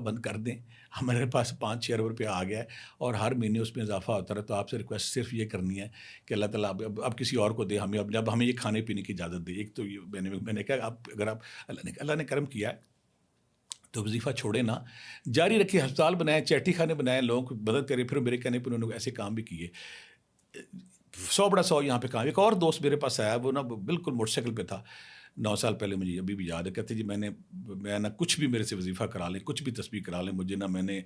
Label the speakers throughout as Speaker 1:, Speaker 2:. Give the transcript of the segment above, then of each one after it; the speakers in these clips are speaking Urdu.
Speaker 1: بند کر دیں، ہمارے پاس 5-6 ارب روپیہ آ گیا ہے اور ہر مہینے اس میں اضافہ ہوتا رہا، تو آپ سے ریکویسٹ صرف یہ کرنی ہے کہ اللہ تعالیٰ اب کسی اور کو دے، ہمیں اب ہمیں یہ کھانے پینے کی اجازت دے۔ ایک تو یہ میں نے کہا اگر آپ اللہ نے کرم کیا ہے تو وظیفہ چھوڑے نا، جاری رکھیے، ہسپتال بنائیں، چیٹی خانے بنائیں، لوگوں کو مدد کریں۔ پھر میرے کہنے پہ انہوں نے ایسے کام بھی کیے، 100 بڑا 100 یہاں پہ کام۔ ایک اور دوست میرے پاس آیا، وہ نا بالکل موٹر سائیکل پہ تھا، 9 سال پہلے، مجھے ابھی بھی یاد ہے، کہتے جی میں نا کچھ بھی میرے سے وظیفہ کرا لیں، کچھ بھی تسبیح کرا لیں، مجھے نا میں نے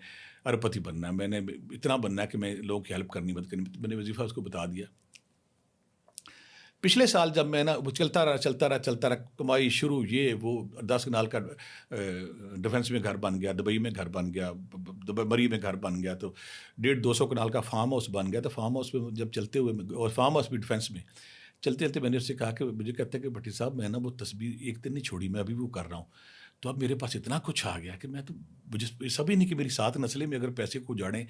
Speaker 1: اربپتی بننا ہے، میں نے اتنا بننا ہے کہ میں لوگوں کی ہیلپ کرنی، مدد کرنی۔ میں نے وظیفہ اس کو بتا دیا۔ پچھلے سال جب میں نا وہ چلتا رہا کمائی شروع، یہ وہ 10 کنال کا ڈیفنس میں گھر بن گیا، دبئی میں گھر بن گیا، مری میں گھر بن گیا، تو 150-200 کنال کا فارم ہاؤس بن گیا۔ تو فارم ہاؤس پہ جب چلتے ہوئے، اور فارم ہاؤس بھی ڈیفنس میں چلتے چلتے، میں نے اس سے کہا کہ مجھے کہتے ہیں کہ بھٹی صاحب میں نا وہ تسبیح ایک دن نہیں چھوڑی، میں ابھی وہ کر رہا ہوں، تو اب میرے پاس اتنا کچھ آ گیا کہ میں تو مجھے سبھی نہیں کہ میری 7 نسلیں میں اگر پیسے کو جاڑیں،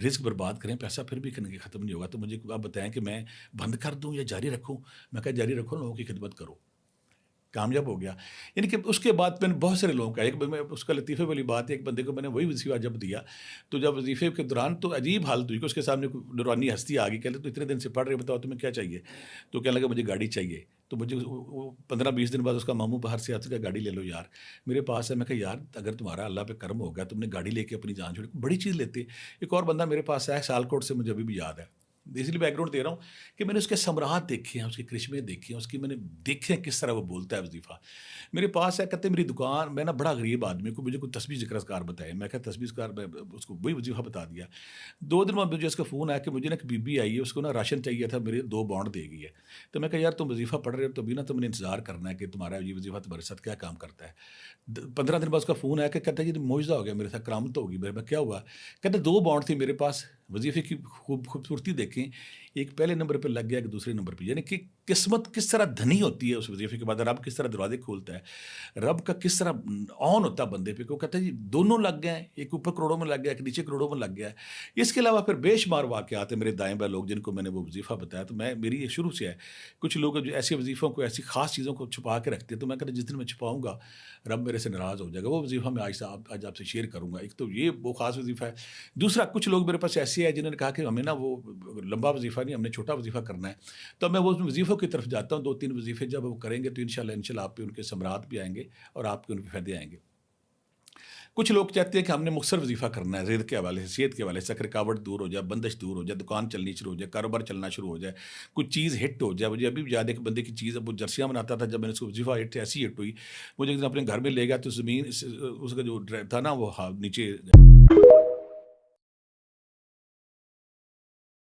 Speaker 1: رزق برباد کریں، پیسہ پھر بھی کرنے کے ختم نہیں ہوگا، تو مجھے آپ بتائیں کہ میں بند کر دوں یا جاری رکھوں؟ میں کہا جاری رکھو، لوگوں کی خدمت کرو۔ کامیاب ہو گیا۔ یعنی کہ اس کے بعد میں نے بہت سارے لوگوں کا، ایک میں اس کا لطیفے والی بات ہے، ایک بندے کو میں نے وہی وظیفہ جب دیا، تو جب وظیفے کے دوران تو عجیب حالت ہوئی کہ اس کے سامنے کوئی نورانی ہستی آ گئی، کہہ لے تو اتنے دن سے پڑھ رہے، بتاؤ تمہیں کیا چاہیے؟ تو کہنے لگا مجھے گاڑی چاہیے۔ تو مجھے 15-20 دن بعد اس کا ماموں باہر سے آتا کہ گاڑی لے لو یار میرے پاس ہے۔ میں کہا یار اگر تمہارا اللہ پہ کرم ہو گیا، تم نے گاڑی لے کے اپنی جان چھوڑی، بڑی چیز لیتے۔ ایک اور بندہ میرے پاس آیا سیالکوٹ سے، مجھے ابھی بھی یاد ہے، اس لیے بیک گراؤنڈ دے رہا ہوں کہ میں نے اس کے ثمرات دیکھے ہیں، اس کے کرشمے دیکھے ہیں، اس کی میں نے دیکھے ہیں کس طرح وہ بولتا ہے وظیفہ۔ میرے پاس ہے، کہتے میری دکان، میں نا بڑا غریب آدمی کو، مجھے کوئی تسبیح ذکر اذکار بتائے، میں کہا تسبیح اذکار، میں اس کو وہی وظیفہ بتا دیا۔ 2 دن بعد مجھے اس کا فون آیا کہ مجھے نا ایک بی بی آئی ہے، اس کو نا راشن چاہیے تھا، میرے 2 بانڈ دے گئی ہے۔ تو میں کہا یار تم وظیفہ پڑھ رہے ہو تو ابھی نا تم نے انتظار کرنا ہے کہ تمہارا یہ وظیفہ تمہارے ساتھ کیا کام کرتا ہے۔ 15 دن بعد اس کا فون آیا کہ کہتا ہے یہ معجزہ ہو گیا میرے ساتھ، کرامت ہوگی میرے میں، کیا ہوا؟ کہتے 2 بانڈ تھی میرے پاس، وظیفے کی خوبصورتی دیکھیں، ایک پہلے نمبر پہ لگ گیا، ایک دوسرے نمبر پہ، یعنی کہ قسمت کس طرح دھنی ہوتی ہے اس وظیفے کے بعد، رب کس طرح دروازے کھولتا ہے، رب کا کس طرح آن ہوتا ہے بندے پہ، کہ وہ کہتا ہے جی دونوں لگ گئے ہیں، ایک اوپر کروڑوں میں لگ گیا، ایک نیچے کروڑوں میں لگ گیا ہے۔ اس کے علاوہ پھر بے شمار واقعات ہیں میرے دائیں بائیں لوگ جن کو میں نے وہ وظیفہ بتایا۔ تو میری یہ شروع سے ہے، کچھ لوگ جو ایسے وظیفوں کو، ایسی خاص چیزوں کو چھپا کے رکھتے ہیں، تو میں کہتا جس دن میں چھپاؤں گا رب میرے سے ناراض ہو جائے گا۔ وہ وظیفہ میں آج آپ سے شیئر کروں گا۔ ایک تو یہ وہ خاص وظیفہ ہے۔ دوسرا، کچھ لوگ میرے پاس ایسے ہیں جنہوں نے کہا کہ ہمیں نا وہ لمبا وظیفہ نہیں، ہم نے چھوٹا وظیفہ کرنا ہے، تو میں وہ وظیفوں کی طرف جاتا ہوں۔ 2-3 وظیفے جب وہ کریں گے تو انشاءاللہ آپ پہ ان کے ثمرات بھی آئیں گے اور آپ کے ان کے فائدے آئیں گے۔ کچھ لوگ چاہتے ہیں کہ ہم نے مختصر وظیفہ کرنا ہے، رزق کے حوالے سے، صحت کے حوالے سے، رکاوٹ دور ہو جائے، بندش دور ہو جائے، دکان چلنی شروع ہو جائے، کاروبار چلنا شروع ہو جائے، کچھ چیز ہٹ ہو جائے۔ مجھے ابھی بھی یاد ہے کہ بندے کی چیز، اب وہ جرسیاں بناتا تھا، جب میں نے اس کو وظیفہ ایسی ہٹ ہوئی، مجھے ایک دن اپنے گھر میں لے گیا تو زمین اس کا جو تھا نا وہ نیچے